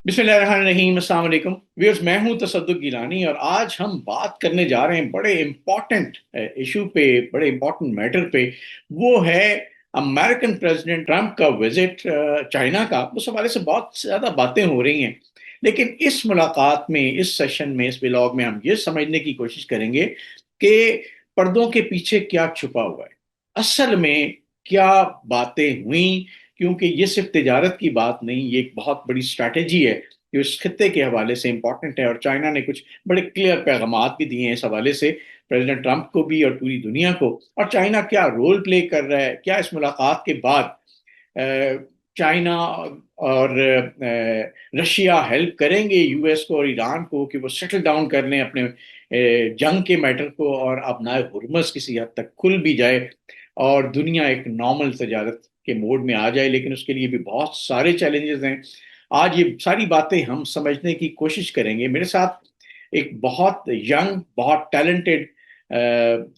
बिस्मिल्लाहिर्रहमानिर्रहीम, अस्सलाम वालेकुम व्यूअर्स। मैं हूं तसद्दुक गिलानी और आज हम बात करने जा रहे हैं बड़े इंपॉर्टेंट इशू पे, बड़े इंपॉर्टेंट मैटर पे। वो है अमेरिकन प्रेसिडेंट ट्रंप का विजिट चाइना का। उस हवाले से बहुत ज़्यादा बातें हो रही हैं, लेकिन इस मुलाकात में, इस सेशन में, इस व्लॉग में हम ये समझने की कोशिश करेंगे कि पर्दों के पीछे क्या छुपा हुआ है, असल में क्या बातें हुई। क्योंकि ये सिर्फ तिजारत की बात नहीं, ये एक बहुत बड़ी स्ट्रैटेजी है जो इस खत्ते के हवाले से इंपॉर्टेंट है। और चाइना ने कुछ बड़े क्लियर पैगाम भी दिए हैं इस हवाले से, प्रेसिडेंट ट्रंप को भी और पूरी दुनिया को। और चाइना क्या रोल प्ले कर रहा है, क्या इस मुलाकात के बाद चाइना और रशिया हेल्प करेंगे यूएस को और ईरान को कि वो सेटल डाउन कर लें अपने जंग के मैटर को, और अपना हुर्मस किसी हद तक खुल भी जाए और दुनिया एक नॉर्मल तजारत के मोड में आ जाए। लेकिन उसके लिए भी बहुत सारे चैलेंजेस हैं। आज ये सारी बातें हम समझने की कोशिश करेंगे। मेरे साथ एक बहुत यंग, बहुत टैलेंटेड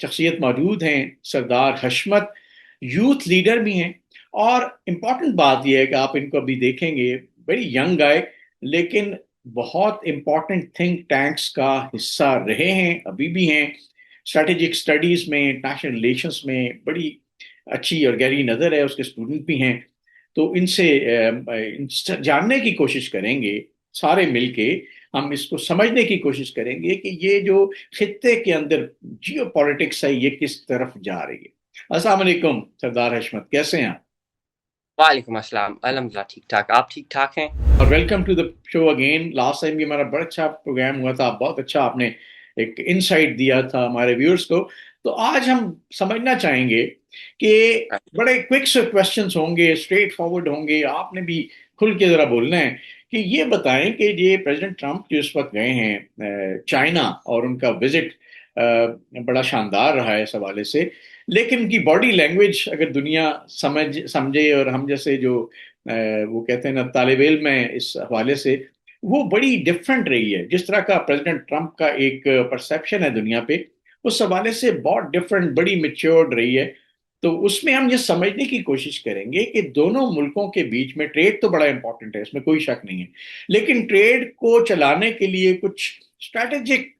शख्सियत मौजूद हैं, सरदार हशमत। यूथ लीडर भी हैं। और इम्पॉर्टेंट बात यह है कि आप इनको अभी देखेंगे, वेरी यंग गाय, लेकिन बहुत इंपॉर्टेंट थिंक टैंक्स का हिस्सा रहे हैं, अभी भी हैं। स्ट्रेटेजिक स्टडीज में, इंटरनेशनल रिलेशंस में बड़ी अच्छी और गहरी नज़र है, उसके स्टूडेंट भी हैं। तो इनसे जानने की कोशिश करेंगे, सारे मिलके हम इसको समझने की कोशिश करेंगे कि ये जो खित्ते के अंदर जियो पॉलिटिक्स है, ये किस तरफ जा रही है। अस्सलाम वालेकुम सरदार हशमत, कैसे हैं आप? वालेकुम अस्सलाम। अल्हम्दुलिल्लाह ठीक ठाक। आप ठीक ठाक हैं? और welcome to the show again. Last time भी हमारा बड़ा अच्छा प्रोग्राम हुआ था, बहुत अच्छा आपने एक इंसाइट दिया था हमारे व्यूअर्स को। तो आज हम समझना चाहेंगे कि बड़े क्विक से क्वेश्चंस होंगे, स्ट्रेट फॉरवर्ड होंगे। आपने भी खुल के जरा बोलना है कि ये बताएं कि ये प्रेसिडेंट ट्रंप जो इस वक्त गए हैं चाइना, और उनका विजिट बड़ा शानदार रहा है इस हवाले से। लेकिन उनकी बॉडी लैंग्वेज अगर दुनिया समझे, और हम जैसे जो वो कहते हैं ना तालिब इल्म है, इस हवाले से वो बड़ी डिफरेंट रही है। जिस तरह का प्रेसिडेंट ट्रंप का एक परसेप्शन है दुनिया पे, उस हवाले से बहुत डिफरेंट, बड़ी मेच्योर्ड रही है। तो उसमें हम ये समझने की कोशिश करेंगे कि दोनों मुल्कों के बीच में ट्रेड तो बड़ा इंपॉर्टेंट है, इसमें कोई शक नहीं है। लेकिन ट्रेड को चलाने के लिए कुछ स्ट्रैटेजिक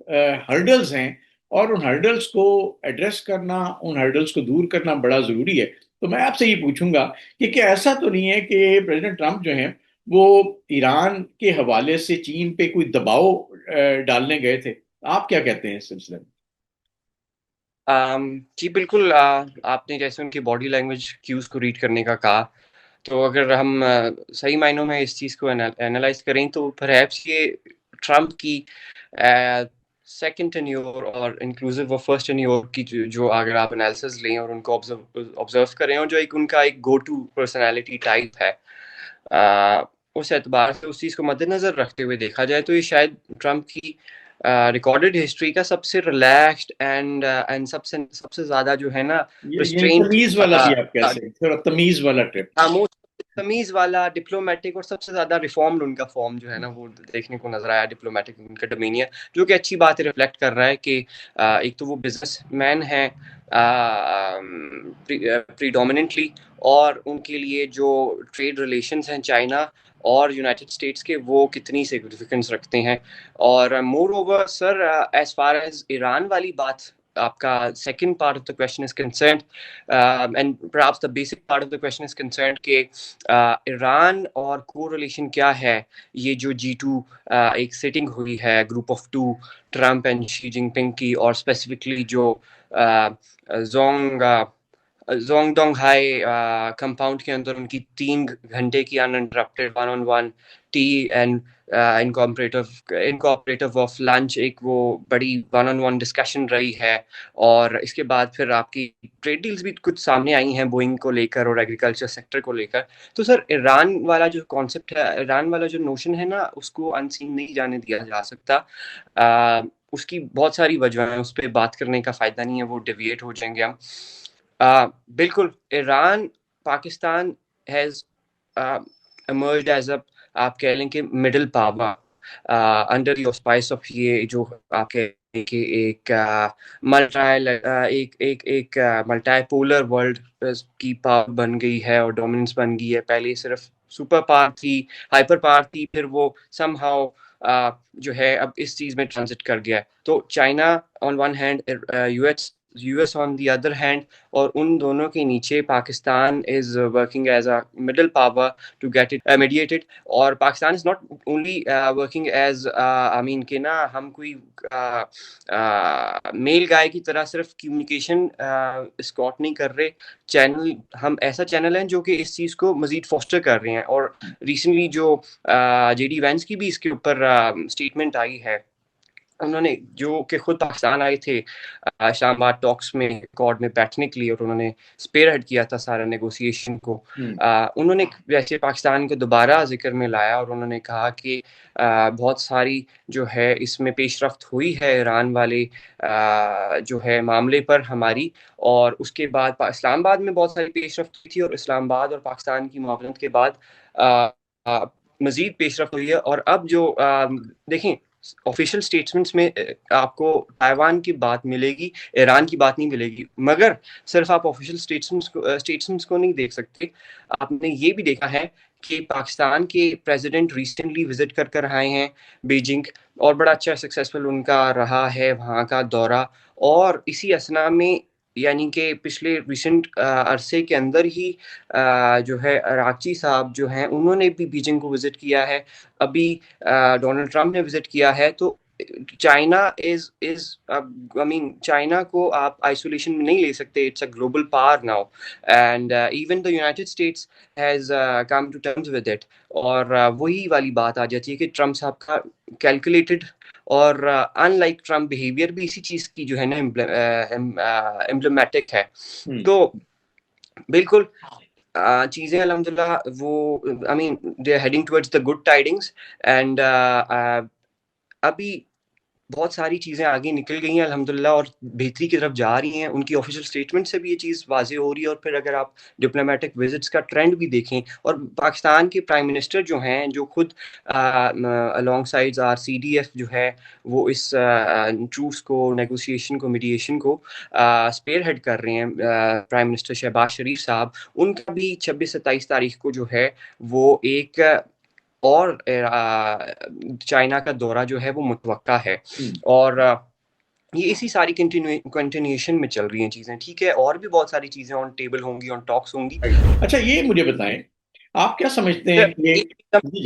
हर्डल्स हैं, और उन हर्डल्स को एड्रेस करना, उन हर्डल्स को दूर करना बड़ा जरूरी है। तो मैं आपसे ये पूछूंगा कि क्या ऐसा तो नहीं है कि प्रेसिडेंट ट्रंप जो हैं वो ईरान के हवाले से चीन पे कोई दबाव डालने गए थे? आप क्या कहते हैं इस सिलसिले में? जी बिल्कुल। आपने जैसे उनकी बॉडी लैंग्वेज क्यूज़ को रीड करने का कहा, तो अगर हम सही मायनों में इस चीज़ को एनालाइज़ करें तो परहैप्स ये ट्रंप की सेकंड टेन्योर और इंक्लूसिव ऑफ फर्स्ट टेन्योर की जो अगर आप एनालिसिस लें और उनको ऑब्जर्व करें, और जो एक उनका एक गो टू पर्सनैलिटी टाइप है, उस एतबार से उस चीज़ को मद्देनज़र रखते हुए देखा जाए तो ये शायद ट्रंप की रिकॉर्डेड हिस्ट्री का सबसे रिलैक्स्ड एंड सबसे सबसे ज़्यादा जो है ना ये रिस्ट्रेंट, तमीज वाला भी आप कह सकते हैं, थोड़ा तमीज वाला ट्रिप। खामोश, तमीज वाला, डिप्लोमेटिक और सबसे ज्यादा रिफॉर्म्ड उनका फॉर्म जो है ना वो देखने को नजर आया। डिप्लोमेटिक उनका डोमिनियन, जो कि अच्छी बात है, रिफ्लेक्ट कर रहा है कि एक तो वो बिजनेसमैन है प्रीडोमिनेंटली, और उनके लिए जो ट्रेड रिलेशंस हैं चाइना और यूनाइटेड स्टेट्स के, वो कितनी सिग्निफिकेंस रखते हैं। और moreover sir, as far as Iran वाली बात, आपका second part of the question is concerned, and perhaps the basic part of the question is concerned कि ईरान और को रिलेशन क्या है। ये जो G2 एक सेटिंग हुई है, group of two, Trump and Xi Jinping की, और स्पेसिफिकली जो जोंग जोंगडोंग हाई कंपाउंड के अंदर उनकी 3 घंटे की uninterrupted one on one tea and incooperative of lunch, एक वो बड़ी वन ऑन वन डिस्कशन रही है। और इसके बाद फिर आपकी ट्रेड डील्स भी कुछ सामने आई हैं बोइंग को लेकर और एग्रीकल्चर सेक्टर को लेकर। तो सर, ईरान वाला जो कॉन्सेप्ट है, ईरान वाला जो नोशन है ना, उसको अनसीन नहीं जाने दिया जा सकता। उसकी बहुत सारी वजह है, उस पर बात करने का फ़ायदा नहीं है, वो डिविएट हो जाएंगे हम। बिल्कुल, Iran Pakistan has emerged as a, आप कह लें कि middle power under the auspices of ये जो आप कह लें कि एक मल्टीपोलर वर्ल्ड की पावर बन गई है और डोमिनेंस बन गई है। पहले सिर्फ सुपर पावर थी, हाइपर पावर थी, फिर वो समहाउ जो है अब इस चीज में ट्रांजिट कर गया है। तो China on one hand, US on the other hand, और उन दोनों के नीचे Pakistan is working as a middle power to get it mediated. और Pakistan is not only working as I mean कि ना हम कोई मेल गाय की तरह सिर्फ कम्युनिकेशन स्कॉट नहीं कर रहे। चैनल, हम ऐसा चैनल है जो कि इस चीज को मजीद फोस्टर कर रहे हैं। और रिसेंटली जो जेडी वैंस की भी इसके ऊपर स्टेटमेंट आई है, उन्होंने जो कि खुद पाकिस्तान आए थे इस्लामाबाद टॉक्स में कॉर्ड में बैठने के लिए, और उन्होंने स्पेयर हेड किया था सारा नेगोशिएशन को। उन्होंने वैसे पाकिस्तान को दोबारा जिक्र में लाया और उन्होंने कहा कि बहुत सारी जो है इसमें पेशरफ्त हुई है ईरान वाले जो है मामले पर हमारी, और उसके बाद इस्लामाबाद में बहुत सारी पेशरफ्त हुई थी, और इस्लामाबाद और पाकिस्तान की मुआवनत के बाद मजीद पेशरफ्त हुई है। और अब जो देखें, ऑफिशियल स्टेटमेंट्स में आपको ताइवान की बात मिलेगी, ईरान की बात नहीं मिलेगी, मगर सिर्फ आप ऑफिशियल स्टेटमेंट्स को नहीं देख सकते। आपने ये भी देखा है कि पाकिस्तान के प्रेसिडेंट रिसेंटली विजिट कर कर आए हैं बीजिंग, और बड़ा अच्छा सक्सेसफुल उनका रहा है वहाँ का दौरा। और इसी असना में यानी कि पिछले रिसेंट अरसे के अंदर ही जो है राची साहब जो हैं उन्होंने भी बीजिंग को विजिट किया है, अभी डोनाल्ड ट्रंप ने विजिट किया है। तो China is I mean China को आप आइसोलेशन में नहीं ले सकते, it's a global power now, and even the United States has come to terms with it. और वही वाली बात आ जाती है कि ट्रंप साहब का कैलकुलेटेड और अनलाइक ट्रंप बिहेवियर भी इसी चीज की जो है ना एम्ब्लेमेटिक है। तो बिल्कुल चीजें अल्हम्दुलिल्लाह वो I mean they are heading towards the good tidings, and अभी बहुत सारी चीज़ें आगे निकल गई हैं अल्हम्दुलिल्लाह और बेहतरी की तरफ जा रही हैं। उनकी ऑफिशियल स्टेटमेंट से भी ये चीज़ वाज़ेह हो रही है। और फिर अगर आप डिप्लोमेटिक विजिट्स का ट्रेंड भी देखें, और पाकिस्तान के प्राइम मिनिस्टर जो हैं, जो खुद अलोंगसाइड आर CDF जो है वो इस ट्रूस को, नेगोशिएशन को, मीडिएशन को स्पेयर हेड कर रहे हैं, प्राइम मिनिस्टर शहबाज शरीफ साहब, उनका भी 26-27 तारीख को जो है वो एक और चाइना का दौरा जो है वो मुतवक्का है। और ये इसी सारी कंटिन्यूएशन में चल रही हैं चीजें, ठीक है। और भी बहुत सारी चीजें ऑन टेबल होंगी, ऑन टॉक्स होंगी। अच्छा, ये मुझे बताएं, आप क्या समझते हैं कि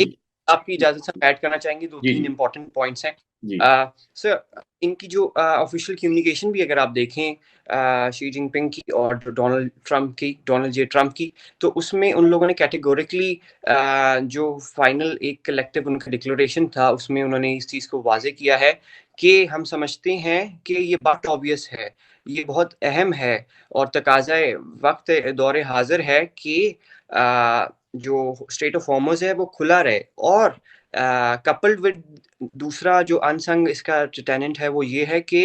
एक आपकी इजाजत से ऐड करना चाहेंगे, दो तीन इंपॉर्टेंट पॉइंट्स हैं सर। इनकी जो ऑफिशियल कम्युनिकेशन भी अगर आप देखें शी जिनपिंग की और डोनाल्ड जे ट्रंप की, तो उसमें उन लोगों ने कैटेगोरिकली जो फाइनल एक कलेक्टिव उनका डिक्लेरेशन था, उसमें उन्होंने इस चीज को वाजे किया है कि हम समझते हैं कि ये बात ऑब्वियस है, ये बहुत अहम है और तकाज़ाए वक्त दौरे हाजिर है कि जो स्टेट ऑफ हॉर्मुज़ है वो खुला रहे। और कपल्ड विद दूसरा जो अनसंग इसका टेनेंट है वो ये है कि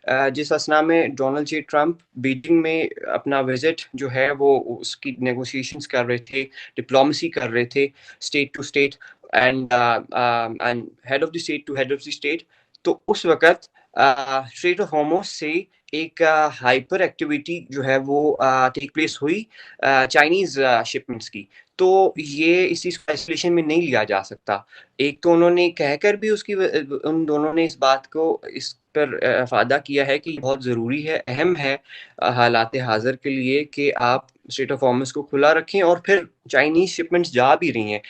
जिस असना में डोनाल्ड जे ट्रंप बीजिंग में अपना विजिट जो है वो उसकी नेगोशिएशंस कर रहे थे, डिप्लोमेसी कर रहे थे, state to state and head of the state to head of the state. तो उस वक्त स्ट्रेट ऑफ हॉर्मुज़ से एक हाइपर एक्टिविटी जो है वो टेक प्लेस हुई चाइनीज शिपमेंट्स की। तो ये इस चीज को आइसोलेशन में नहीं लिया जा सकता। एक तो उन्होंने कहकर भी उसकी उन दोनों ने इस बात को इस पर अफादा किया है कि बहुत ज़रूरी है, अहम है हालात हाजिर के लिए कि आप स्ट्रेट ऑफ हॉर्मुज़ को खुला रखें। और फिर चाइनीज शिपमेंट्स जा भी रही हैं।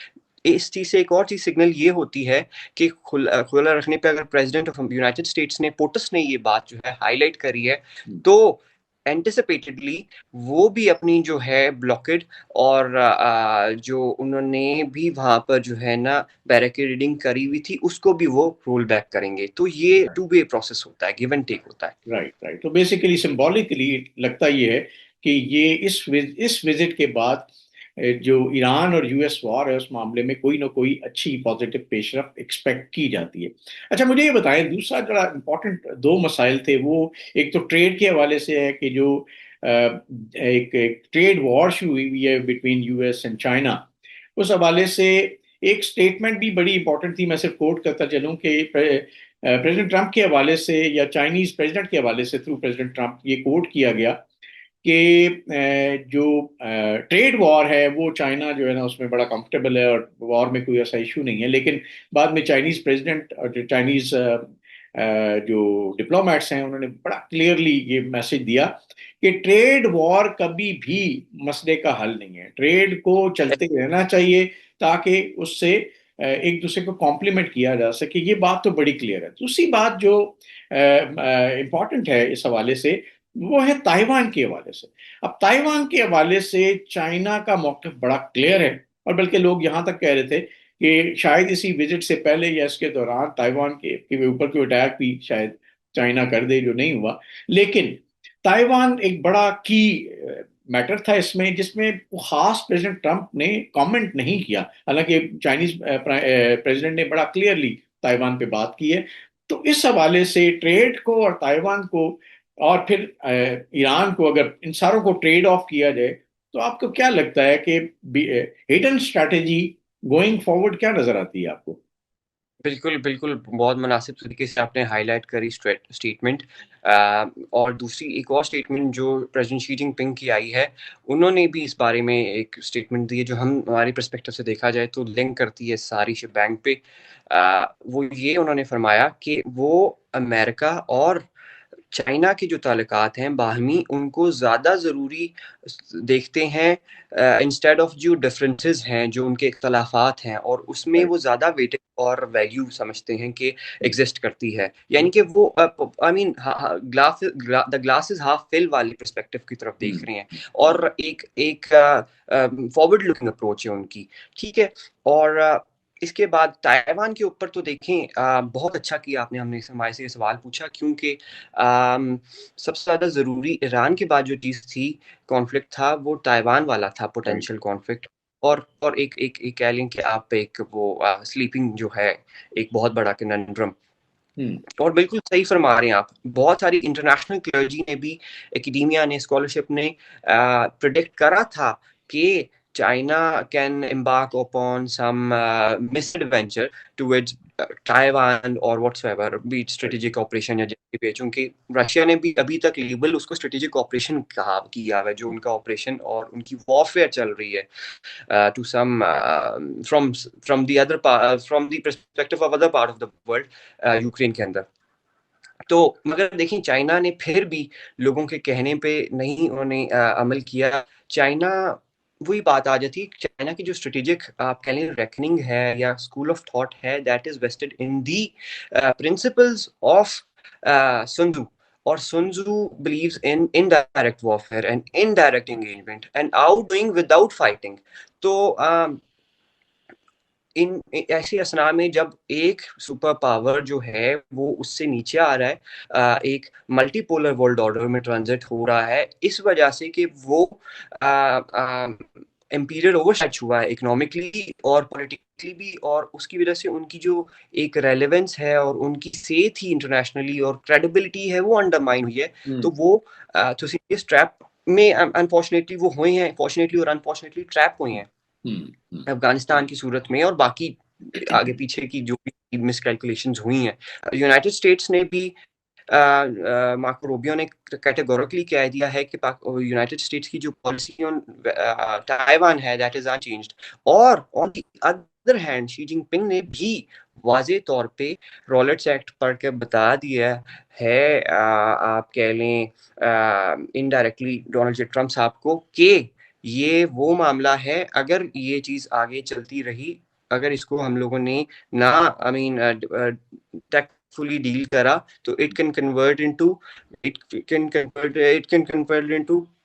इस चीज से एक और चीज सिग्नल ये होती है कि खुला रखने पे अगर प्रेसिडेंट ऑफ यूनाइटेड स्टेट्स ने पोटस ने ये बात जो है हाईलाइट करी है, तो एंटिसिपेटेडली वो भी अपनी जो है ब्लॉकेड और जो उन्होंने भी वहां पर जो है ना बैरिकेडिंग करी हुई थी उसको भी वो रोल बैक करेंगे। तो ये टू वे प्रोसेस होता है, गिव एंड टेक होता है। राइट। तो बेसिकली सिंबॉलिकली लगता ये है कि ये इस विजिट के बाद जो ईरान और यूएस वॉर है उस मामले में कोई ना कोई अच्छी पॉजिटिव पेशरफ एक्सपेक्ट की जाती है। अच्छा, मुझे ये बताएं, दूसरा जो इम्पोर्टेंट दो मसाइल थे वो एक तो ट्रेड के हवाले से है कि जो एक ट्रेड वॉर शुरू हुई है बिटवीन यूएस एंड चाइना, उस हवाले से एक स्टेटमेंट भी बड़ी इंपॉर्टेंट थी। मैं सिर्फ कोट करता चलूं कि प्रेसिडेंट ट्रंप के हवाले से या चाइनीज प्रेसिडेंट के हवाले से थ्रू प्रेसिडेंट ट्रंप ये कोट किया गया कि जो ट्रेड वॉर है वो चाइना जो है ना उसमें बड़ा कंफर्टेबल है और वॉर में कोई ऐसा इशू नहीं है, लेकिन बाद में चाइनीज प्रेसिडेंट और जो चाइनीज जो डिप्लोमेट्स हैं उन्होंने बड़ा क्लियरली ये मैसेज दिया कि ट्रेड वॉर कभी भी मसले का हल नहीं है, ट्रेड को चलते रहना चाहिए ताकि उससे एक दूसरे को कॉम्प्लीमेंट किया जा सके। ये बात तो बड़ी क्लियर है। दूसरी बात जो इम्पॉर्टेंट है इस हवाले से वो है ताइवान के हवाले से। अब ताइवान के हवाले से चाइना का मौक़िफ़ बड़ा क्लियर है, और बल्कि लोग यहाँ तक कह रहे थे कि शायद इसी विजिट से पहले या इसके दौरान ताइवान के ऊपर कोई अटैक भी शायद चाइना कर दे, जो नहीं हुआ। लेकिन ताइवान एक बड़ा की मैटर था इसमें, जिसमें खास प्रेसिडेंट ट्रंप ने कमेंट नहीं किया, हालांकि चाइनीज प्रेसिडेंट ने बड़ा क्लियरली ताइवान पे बात की है। तो इस हवाले से ट्रेड को और ताइवान को और फिर ईरान को, अगर इन सारों को ट्रेड ऑफ किया जाए, तो आपको क्या लगता है कि हिडन स्ट्रैटेजी गोइंग फॉरवर्ड क्या नजर आती है आपको? बिल्कुल, बिल्कुल, बहुत मुनासिब तरीके से आपने हाइलाइट करी स्टेटमेंट। और दूसरी एक और स्टेटमेंट जो प्रेज़िडेंट शी जिनपिंग की आई है, उन्होंने भी इस बारे में एक स्टेटमेंट दी है जो हमारी पर्सपेक्टिव से देखा जाए तो लिंक करती है सारी शिबैंग पे। वो ये उन्होंने फरमाया कि वो अमेरिका और चाइना के जो ताल्लुकात हैं बाहमी, उनको ज़्यादा ज़रूरी देखते हैं इंस्टेड ऑफ जो डिफरेंसेस हैं, जो उनके इख्तलाफात हैं, और उसमें वो ज़्यादा वेटेज और वैल्यू समझते हैं कि एग्जिस्ट करती है। यानी कि वो I mean the glass is half fill वाली पर्सपेक्टिव की तरफ देख रहे हैं, और एक एक फॉरवर्ड लुकिंग अप्रोच है उनकी। ठीक है। और इसके बाद ताइवान के ऊपर तो देखें, बहुत अच्छा किया आपने हमने हमारे से ये सवाल पूछा, क्योंकि सबसे ज़्यादा ज़रूरी ईरान के बाद जो चीज़ थी, कॉन्फ्लिक्ट था, वो ताइवान वाला था, पोटेंशियल कॉन्फ्लिक्ट। और एक कह लें कि आप एक वो स्लीपिंग जो है, एक बहुत बड़ा कनंड्रम। और बिल्कुल सही फरमा रहे हैं आप। बहुत सारी इंटरनेशनल क्लर्जी ने भी, एकेडेमिया ने, स्कॉलरशिप ने प्रिडिक्ट करा था कि China can embark upon some misadventure towards Taiwan or whatsoever, be it strategic operation या जैसे भी है, चूंकि रशिया ने भी अभी तक लेबल उसको स्ट्रेटेजिक ऑपरेशन कहा किया है, जो उनका ऑपरेशन और उनकी वॉरफेयर चल रही है to some from the other part, from the perspective of other part of the world, Ukraine के अंदर। तो मगर देखिए, चाइना ने फिर भी लोगों के कहने पे नहीं उन्होंने अमल किया। चाइना, वही बात आ जाती है, चाइना की जो स्ट्रेटेजिक आप कह लें रेकनिंग है या स्कूल ऑफ थॉट है, that is vested in the principles of Sun Tzu, or Sun Tzu believes in indirect warfare and indirect engagement and outdoing without fighting. तो इन ऐसी असना में जब एक सुपर पावर जो है वो उससे नीचे आ रहा है, एक मल्टीपोलर वर्ल्ड ऑर्डर में ट्रांजिट हो रहा है, इस वजह से कि वो इम्पीरियल ओवरस्ट्रेच हुआ है इकोनॉमिकली और पॉलिटिकली भी, और उसकी वजह से उनकी जो एक रेलेवेंस है और उनकी सेहत ही इंटरनेशनली और क्रेडिबिलिटी है वो अंडरमाइन हुई है। तो वो तो इस ट्रैप में अनफॉर्चुनेटली वो हुए हैं, फॉर्चुनेटली और अनफॉर्चुनेटली ट्रैप हुए हैं अफगानिस्तान की सूरत में, और बाकी आगे पीछे की जो भी मिसकैलकुलेशंस हुई हैं। यूनाइटेड स्टेट्स ने भी मार्को रूबियो ने कैटेगोरिकली कह दिया है कि यूनाइटेड स्टेट्स की जो पॉलिसी ऑन ताइवान है, दैट इज अनचेंज्ड। और on the other hand Xi Jinping ने भी वाजे तौर पे रॉलेट्स एक्ट पढ़ के बता दिया है, आप कह लें इनडायरेक्टली डोनाल्ड जे ट्रम्प साहब को, कि ये वो मामला है, अगर ये चीज आगे चलती रही, अगर इसको हम लोगों ने ना आई मीन tactfully डील करा, तो it can convert into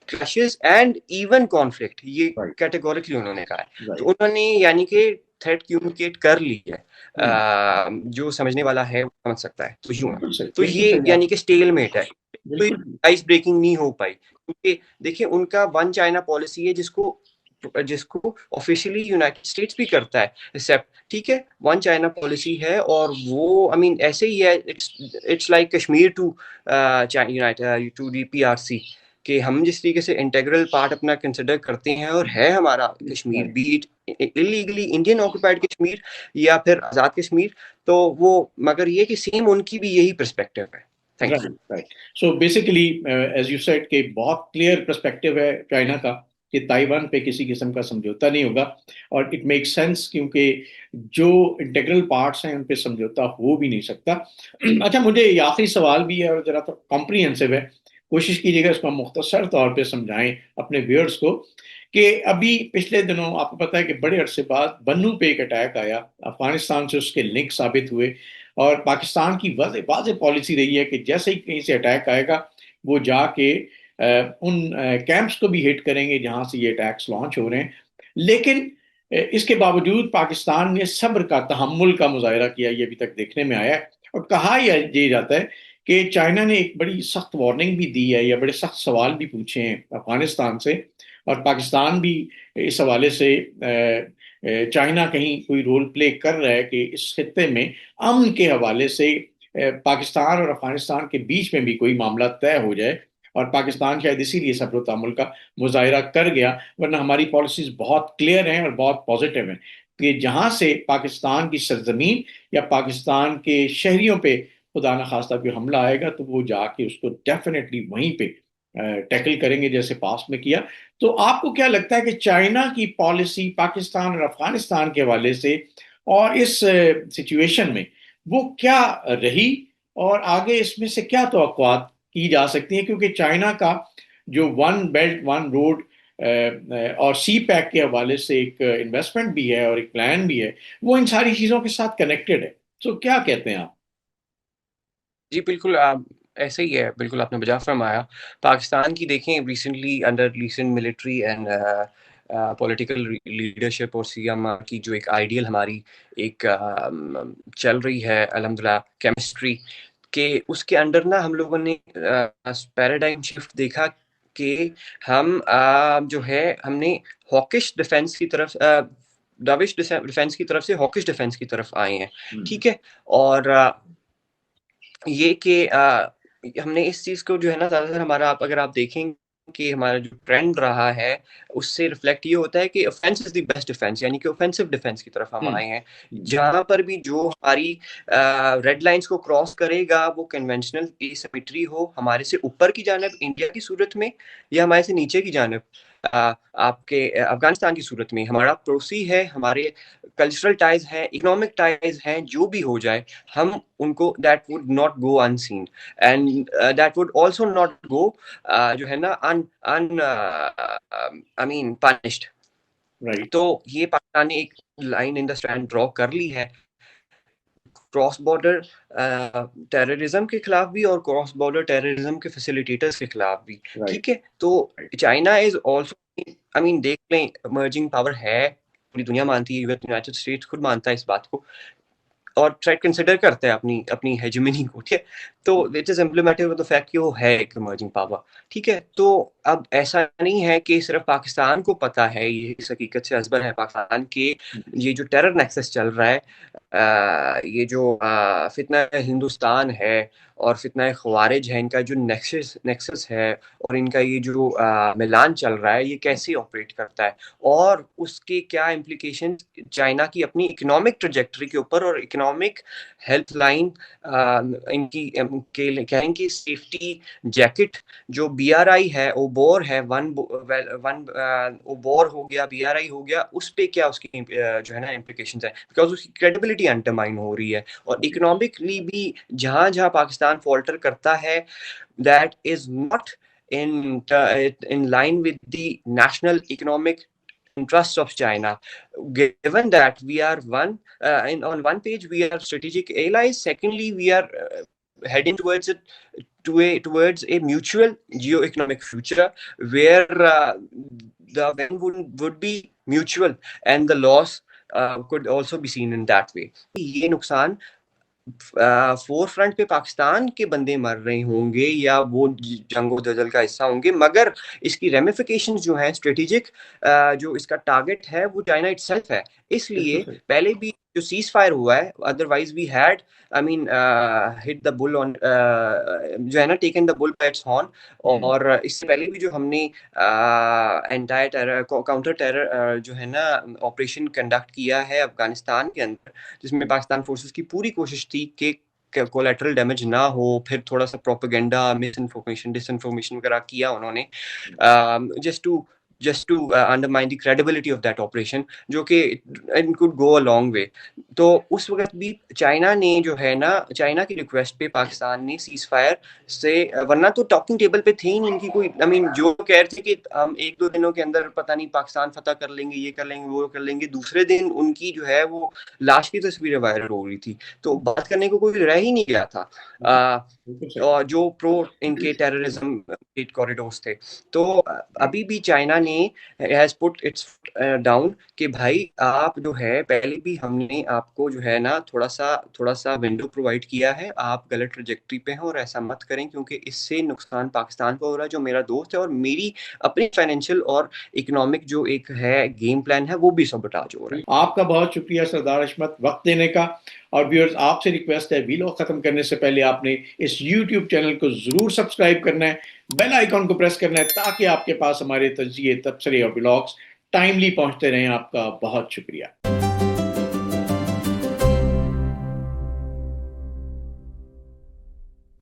clashes and even conflict, ये कैटेगोरिकली उन्होंने कहा है। तो उन्होंने यानी कि थ्रेट कम्युनिकेट कर ली है, जो समझने वाला है वो समझ सकता है। तो यूं है, तो ये यानी कि स्टेलमेट है, तो आइस ब्रेकिंग नहीं हो पाई, क्योंकि देखिए उनका वन चाइना पॉलिसी है, जिसको ऑफिशियली यूनाइटेड स्टेट्स भी करता है एक्सेप्ट। ठीक है, वन चाइना पॉलिसी है, और वो आई मीन ऐसे ही है, it's like Kashmir to United to the PRC, कि हम जिस तरीके से इंटेग्रल पार्ट अपना कंसिडर करते हैं और है हमारा Kashmir, B it illegally Indian occupied Kashmir या फिर आज़ाद कश्मीर, तो वो, मगर ये कि सेम उनकी भी यही पर्सपेक्टिव है। Thank you. Right, right. So basically as you said कि बहुत क्लियर पर्सपेक्टिव है चाइना का कि ताइवान पे किसी किस्म का समझौता नहीं होगा। और इट मेक सेंस क्योंकि जो इंटीग्रल पार्ट्स हैं उन पे समझौता हो भी नहीं सकता। अच्छा, मुझे ये आखिरी सवाल भी है और जरा तो कॉम्प्रिहेंसिव है, कोशिश कीजिएगा इसको मुख्तसर तौर पे समझाएं अपने व्यूअर्स को कि अभी पिछले दिनों आपको पता है कि बड़े अरसे बाद बन्नू पे एक अटैक आया, अफगानिस्तान से उसके लिंक साबित हुए। और पाकिस्तान की वाज़ेह वाज़ेह पॉलिसी रही है कि जैसे ही कहीं से अटैक आएगा वो जाके उन कैंप्स को भी हिट करेंगे जहां से ये अटैक्स लॉन्च हो रहे हैं। लेकिन इसके बावजूद पाकिस्तान ने सब्र का, तहम्मुल का मुजाहरा किया, ये अभी तक देखने में आया है। और कहा ये जाता है कि चाइना ने एक बड़ी सख्त वार्निंग भी दी है या बड़े सख्त सवाल भी पूछे हैं अफगानिस्तान से। और पाकिस्तान भी इस हवाले से चाइना कहीं कोई रोल प्ले कर रहा है कि इस खत्ते में अमन के हवाले से पाकिस्तान और अफगानिस्तान के बीच में भी कोई मामला तय हो जाए। और पाकिस्तान शायद इसीलिए सब्र तहम्मुल का मुजाहिरा कर गया, वरना हमारी पॉलिसीज बहुत क्लियर हैं और बहुत पॉजिटिव हैं कि जहां से पाकिस्तान की सरजमीन या पाकिस्तान के शहरियों पे खुदा न खास्ता कोई हमला आएगा तो वो जाके उसको डेफिनेटली वहीं पे टैकल करेंगे जैसे पास में किया। तो आपको क्या लगता है कि चाइना की पॉलिसी पाकिस्तान और अफगानिस्तान के हवाले से और इस सिचुएशन में वो क्या रही, और आगे इसमें से क्या तवक्कुआत की जा सकती है? क्योंकि चाइना का जो वन बेल्ट वन रोड और सी पैक के हवाले से एक इन्वेस्टमेंट भी है और एक प्लान भी है, वो इन सारी चीजों के साथ कनेक्टेड है। तो क्या कहते हैं आप? जी, बिल्कुल ऐसे ही है, बिल्कुल आपने बजा फरमाया। पाकिस्तान की देखें recently under recent military and political leadership और सीएम की जो एक आइडियल हमारी एक चल रही है अल्हम्दुलिल्लाह केमिस्ट्री के, उसके अंडर ना हम लोगों ने पैराडाइम शिफ्ट देखा कि हम जो है हमने हॉकिश डिफेंस की तरफ डविश डिफेंस की तरफ से हॉकिश डिफेंस की तरफ आए हैं। ठीक है। और ये कि हमने इस चीज़ को जो है ना ज़्यादातर हमारा आप अगर आप देखें कि हमारा जो ट्रेंड रहा है उससे रिफ्लेक्ट ये होता है कि offence is the best defence, यानी कि ऑफेंसिव डिफेंस की तरफ हम हम्म। आए हैं। जहां पर भी जो हमारी रेड लाइंस को क्रॉस करेगा वो कन्वेंशनल एसिमेट्री हो हमारे से ऊपर की जानब इंडिया की सूरत में या हमारे से नीचे की जानब आपके अफगानिस्तान की सूरत में, हमारा पड़ोसी है, हमारे कल्चरल टाइज हैं, इकोनॉमिक टाइज हैं, जो भी हो जाए हम उनको that would not go unseen and that would also not go जो है ना अन अन आई मीन पनिश्ड। राइट। तो ये पाकिस्तान ने एक line in the stand draw कर ली है क्रॉस बॉर्डर टेररिज्म के खिलाफ भी और क्रॉस बॉर्डर टेररिज्म के फैसिलिटेटर्स के खिलाफ भी। राइट। ठीक है। तो China is also I mean देख लें इमर्जिंग पावर है, पूरी दुनिया मानती है, यूनाइटेड स्टेट्स खुद मानता है इस बात को और थ्रेट कंसिडर करता है अपनी अपनी हेजेमनी को। ठीक है। तो it is emblematic of the fact कि वो है एक इमर्जिंग पावर। ठीक है। तो अब ऐसा नहीं है कि सिर्फ पाकिस्तान को पता है, ये इस हकीकत से अजबर है पाकिस्तान के ये जो टेरर नेक्सस चल रहा है, ये जो फितना हिंदुस्तान है और फितना ख्वारिज है, इनका जो नेक्सस नेक्सस है और इनका ये जो मिलान चल रहा है, ये कैसे ऑपरेट करता है और उसके क्या इम्प्लीकेशन चाइना की अपनी इकोनॉमिक ट्रजेक्टरी के ऊपर और इकोनॉमिक हेल्थ लाइन इनकी के क्या इनकी सेफ्टी जैकेट जो बीआरआई है, ओबोर है, वन वन ओबोर हो गया, बीआरआई हो गया, उस पे क्या उसकी जो है ना इम्प्लीकेशंस है, बिकॉज उसकी क्रेडिबिलिटी अंडरमाइन हो रही है। और इकोनॉमिकली भी जहां जहां पाकिस्तान फॉल्टर करता है, that is not in line with the national economic interests of China. Given that we are on one page we are strategic allies, secondly we are heading towards towards a mutual geo-economic future where the win would be mutual and the loss could also be seen in that way. ये नुकसान four front पे पाकिस्तान के बंदे मर रहे होंगे या वो जंगो दजल का हिस्सा होंगे, मगर इसकी रेमिफिकेशंस जो है स्ट्रेटेजिक जो इसका टारगेट है वो चाइना इटसेल्फ है। बिल्कुल इसलिए सही। पहले भी जो सीज फायर हुआ है, otherwise we had I mean hit the bull on जो है ना taken the bull by its horn. Hmm. और इससे पहले भी जो हमने एंटायर टेरर काउंटर टेरर जो है ना ऑपरेशन कंडक्ट किया है अफगानिस्तान के अंदर, जिसमें पाकिस्तान फोर्सेस की पूरी कोशिश थी कि कोलेटरल डैमेज ना हो, फिर थोड़ा सा प्रोपेगेंडा, मिस इन्फॉर्मेशन, डिसइन्फॉर्मेशन वगैरह किया उन्होंने, just to undermine the credibility of that operation, जो कि it could go a long way। तो उस वक्त भी चाइना ने जो है ना, चाइना की रिक्वेस्ट पे पाकिस्तान ने सीज फायर से, वरना तो टॉकिंग टेबल पे थे ही नहीं इनकी कोई, आई मीन जो कह रहे थे कि हम 1-2 दिनों के अंदर पता नहीं पाकिस्तान फतह कर लेंगे, ये कर लेंगे, वो कर लेंगे, दूसरे दिन उनकी जो है वो लाश की तस्वीरें वायरल हो रही थी, तो बात करने को कोई रह ही नहीं गया था। बिल्कुल सही। और जो प्रो इनके टेररिज्म कॉरिडोर्स थे, तो अभी भी चाइना ने हैज पुट इट्स डाउन कि भाई आप जो है, पहले भी हमने आपको जो है ना थोड़ा सा विंडो प्रोवाइड किया है, आप गलत ट्रजेक्टरी पे हैं और ऐसा मत करें, क्योंकि इससे नुकसान पाकिस्तान को हो रहा है, जो मेरा दोस्त है, और मेरी अपनी फाइनेंशियल और इकोनॉमिक जो एक है गेम प्लान है वो भी सबटाज हो रहा है। आपका बहुत शुक्रिया सरदार अशमत वक्त देने का। और व्यूअर्स, आपसे रिक्वेस्ट है, वीलॉग खत्म करने से पहले आपने इस यूट्यूब चैनल को जरूर सब्सक्राइब करना है, बेल आइकॉन को प्रेस करना है, ताकि आपके पास हमारे तजिए, तबसरे और व्लॉग्स टाइमली पहुंचते रहें। आपका बहुत शुक्रिया।